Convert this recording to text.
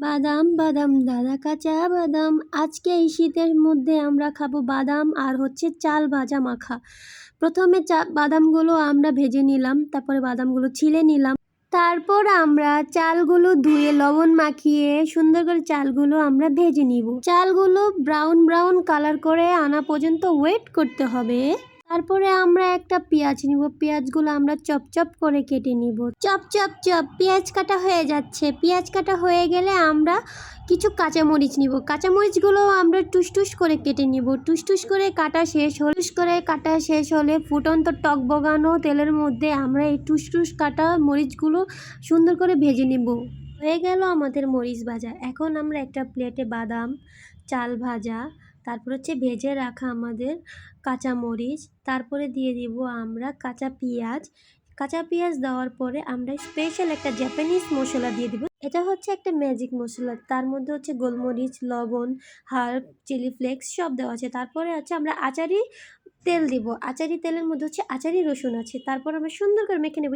বাদাম বাদাম দাদা কাঁচা বাদাম। আজকে এই শীতের মধ্যে আমরা খাবো বাদাম আর হচ্ছে চাল ভাজা মাখা। প্রথমে বাদামগুলো আমরা ভেজে নিলাম, তারপরে বাদামগুলো ছিলে নিলাম, তারপর আমরা চালগুলো ধুয়ে লবণ মাখিয়ে সুন্দর করে চালগুলো আমরা ভেজে নিব। চালগুলো ব্রাউন ব্রাউন কালার করে আনা পর্যন্ত ওয়েট করতে হবে। তারপরে আমরা একটা পেঁয়াজ নিব, পেঁয়াজগুলো আমরা চপ চপ করে কেটে নিব। চপ চপ চপ পেঁয়াজ কাটা হয়ে যাচ্ছে। পেঁয়াজ কাটা হয়ে গেলে আমরা কিছু কাঁচামরিচ নিব, কাঁচামরিচগুলো আমরা টুস করে কেটে নিব। টুস করে কাটা শেষ হলে ফুটন্ত টক বগানো তেলের মধ্যে আমরা এই টুস কাটা মরিচগুলো সুন্দর করে ভেজে নিব। হয়ে গেল আমাদের মরিচ ভাজা। এখন আমরা একটা প্লেটে বাদাম, চাল ভাজা, তারপর হচ্ছে ভেজে রাখা আমাদের কাঁচামরিচ, তারপরে দিয়ে দিব আমরা কাঁচা পেঁয়াজ দেওয়ার পরে আমরা স্পেশাল একটা জাপানিজ মশলা দিয়ে দিব। এটা হচ্ছে একটা ম্যাজিক মশলা, তার মধ্যে হচ্ছে গোলমরিচ, লবণ, হার্ব, চিলি ফ্লেক্স সব দেওয়া আছে। তারপরে হচ্ছে আমরা আচারি তেল দিব, আচারি তেলের মধ্যে হচ্ছে আচারি রসুন আছে। তারপর আমরা সুন্দর করে মেখে নেব।